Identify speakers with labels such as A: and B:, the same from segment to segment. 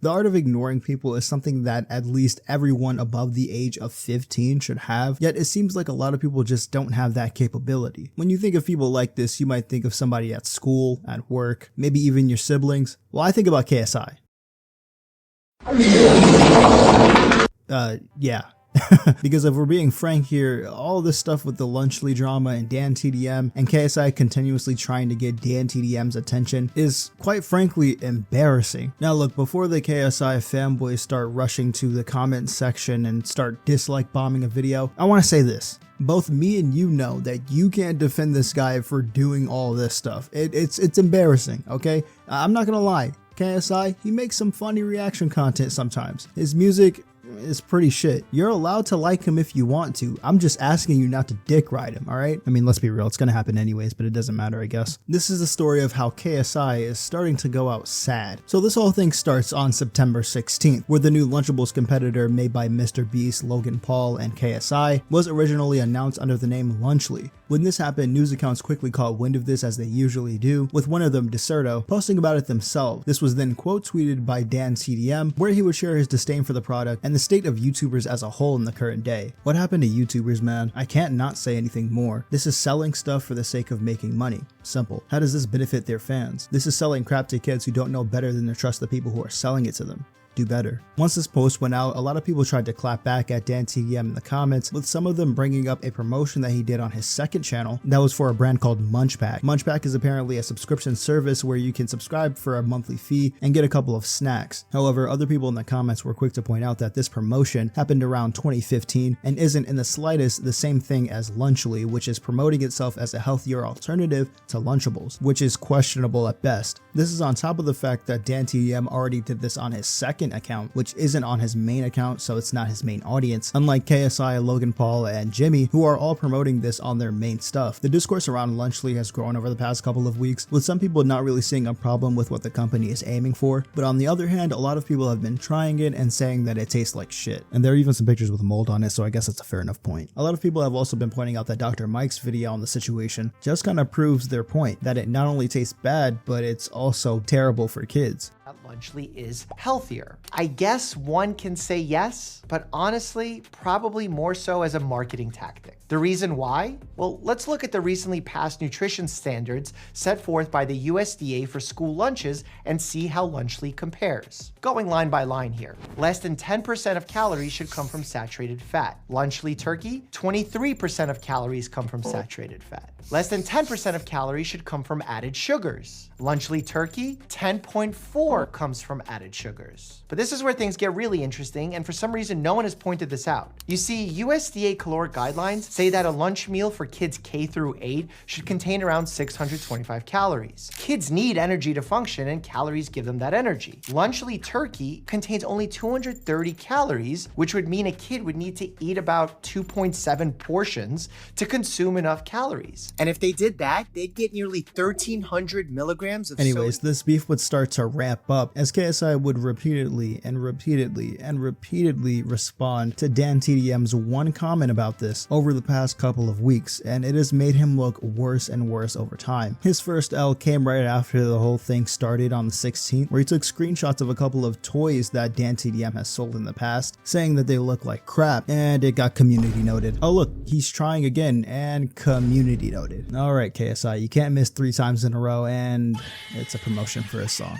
A: The art of ignoring people is something that at least everyone above the age of 15 should have, yet it seems like a lot of people just don't have that capability. When you think of people like this, you might think of somebody at school, at work, maybe even your siblings. Well, I think about KSI. Yeah. Because if we're being frank here, all this stuff with the Lunchly drama and Dan TDM and KSI continuously trying to get Dan TDM's attention is quite frankly embarrassing. Now look, before the KSI fanboys start rushing to the comment section and start dislike bombing a video, I want to say this. Both me and you know that you can't defend this guy for doing all this stuff. It's embarrassing, okay? I'm not gonna lie. KSI, he makes some funny reaction content sometimes. His music is pretty shit. You're allowed to like him if you want to. I'm just asking you not to dick ride him, alright? I mean, let's be real, it's gonna happen anyways, but it doesn't matter, I guess. This is the story of how KSI is starting to go out sad. So this whole thing starts on September 16th, where the new Lunchables competitor made by Mr. Beast, Logan Paul, and KSI was originally announced under the name Lunchly. When this happened, news accounts quickly caught wind of this as they usually do, with one of them, Deserto, posting about it themselves. This was then quote tweeted by Dan TDM, where he would share his disdain for the product and the state of YouTubers as a whole in the current day. What happened to YouTubers, man? I can't not say anything more. This is selling stuff for the sake of making money. Simple. How does this benefit their fans? This is selling crap to kids who don't know better than to trust the people who are selling it to them. Do better. Once this post went out, a lot of people tried to clap back at Dan TDM in the comments, with some of them bringing up a promotion that he did on his second channel that was for a brand called Munchpak. Munchpak is apparently a subscription service where you can subscribe for a monthly fee and get a couple of snacks. However, other people in the comments were quick to point out that this promotion happened around 2015 and isn't in the slightest the same thing as Lunchly, which is promoting itself as a healthier alternative to Lunchables, which is questionable at best. This is on top of the fact that Dan TDM already did this on his second account, which isn't on his main account, so it's not his main audience, unlike KSI, Logan Paul, and Jimmy, who are all promoting this on their main stuff. The discourse around Lunchly has grown over the past couple of weeks, with some people not really seeing a problem with what the company is aiming for, but on the other hand, a lot of people have been trying it and saying that it tastes like shit. And there are even some pictures with mold on it, so I guess it's a fair enough point. A lot of people have also been pointing out that Dr. Mike's video on the situation just kind of proves their point, that it not only tastes bad, but it's also terrible for kids.
B: Lunchly is healthier. I guess one can say yes, but honestly, probably more so as a marketing tactic. The reason why? Well, let's look at the recently passed nutrition standards set forth by the USDA for school lunches and see how Lunchly compares. Going line by line here. Less than 10% of calories should come from saturated fat. Lunchly turkey, 23% of calories come from saturated fat. Less than 10% of calories should come from added sugars. Lunchly turkey, 10.4 comes from added sugars. But this is where things get really interesting, and for some reason no one has pointed this out. You see, USDA caloric guidelines say that a lunch meal for kids K through 8 should contain around 625 calories. Kids need energy to function, and calories give them that energy. Lunchly turkey contains only 230 calories, which would mean a kid would need to eat about 2.7 portions to consume enough calories. And if they did that, they'd get nearly 1,300 milligrams of
A: Anyways, this beef would start to ramp up as KSI would repeatedly respond to Dan TDM's one comment about this over the past couple of weeks, and it has made him look worse and worse over time. His first L came right after the whole thing started on the 16th, where he took screenshots of a couple of toys that Dan TDM has sold in the past, saying that they look like crap, and it got community noted. Oh look, he's trying again, and community noted. Alright KSI, you can't miss 3 times in a row, and it's a promotion for a song.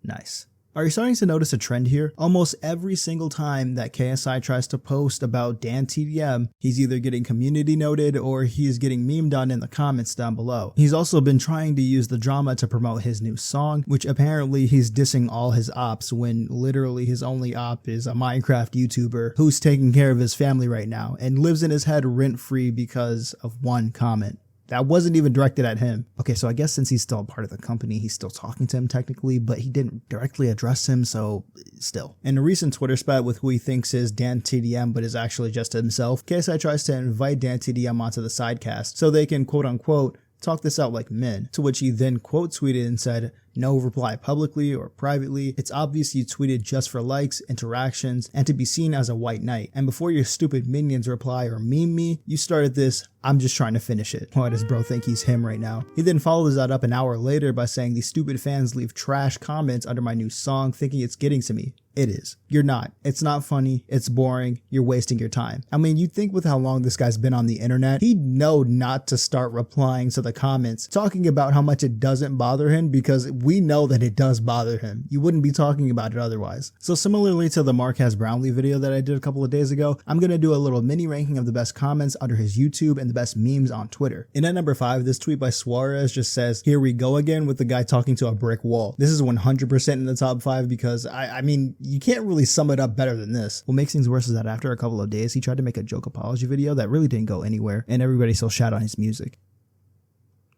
A: Nice. Are you starting to notice a trend here? Almost every single time that KSI tries to post about Dan TDM, he's either getting community noted or he's getting memed on in the comments down below. He's also been trying to use the drama to promote his new song, which apparently he's dissing all his ops when literally his only op is a Minecraft YouTuber who's taking care of his family right now and lives in his head rent-free because of one comment. That wasn't even directed at him. Okay, so I guess since he's still a part of the company, he's still talking to him technically, but he didn't directly address him, so still. In a recent Twitter spat with who he thinks is Dan TDM, but is actually just himself, KSI tries to invite Dan TDM onto the sidecast so they can quote unquote talk this out like men, to which he then quote tweeted and said, No reply publicly or privately. It's obvious you tweeted just for likes, interactions, and to be seen as a white knight. And before your stupid minions reply or meme me, you started this, I'm just trying to finish it. Why does bro think he's him right now? He then follows that up an hour later by saying these stupid fans leave trash comments under my new song thinking it's getting to me. It is. You're not. It's not funny. It's boring. You're wasting your time. I mean, you'd think with how long this guy's been on the internet, he'd know not to start replying to the comments, talking about how much it doesn't bother him, because we know that it does bother him. You wouldn't be talking about it otherwise. So similarly to the Marquez Brownlee video that I did a couple of days ago, I'm going to do a little mini ranking of the best comments under his YouTube and the best memes on Twitter. And at number 5, this tweet by Suarez just says, "Here we go again," with the guy talking to a brick wall. This is 100% in the top 5 because I mean, you can't really sum it up better than this. What makes things worse is that after a couple of days, he tried to make a joke apology video that really didn't go anywhere, and everybody still shat on his music.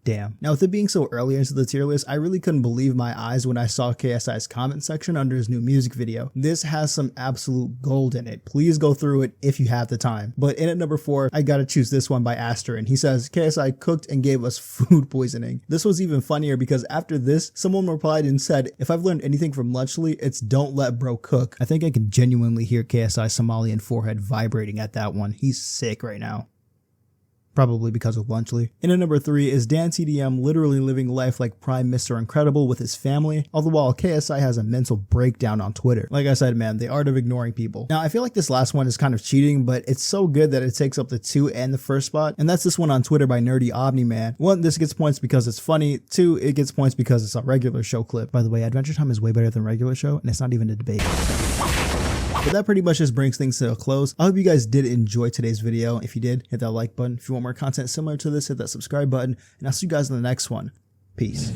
A: Damn. Now, with it being so early into the tier list, I really couldn't believe my eyes when I saw KSI's comment section under his new music video. This has some absolute gold in it. Please go through it if you have the time. But in at number 4, I gotta choose this one by Asterin. He says, "KSI cooked and gave us food poisoning." This was even funnier because after this, someone replied and said, "If I've learned anything from Lunchly, it's don't let bro cook." I think I can genuinely hear KSI's Somalian forehead vibrating at that one. He's sick right now. Probably because of Lunchly. In at number 3 is Dan TDM literally living life like Prime Mr. Incredible with his family, all the while KSI has a mental breakdown on Twitter. Like I said, man, the art of ignoring people. Now, I feel like this last one is kind of cheating, but it's so good that it takes up the 2 and the first spot, and that's this one on Twitter by Nerdy Omni-Man. 1, this gets points because it's funny. 2, it gets points because it's a regular show clip. By the way, Adventure Time is way better than regular show, and it's not even a debate. But that pretty much just brings things to a close. I hope you guys did enjoy today's video. If you did, hit that like button. If you want more content similar to this, hit that subscribe button. And I'll see you guys in the next one. Peace.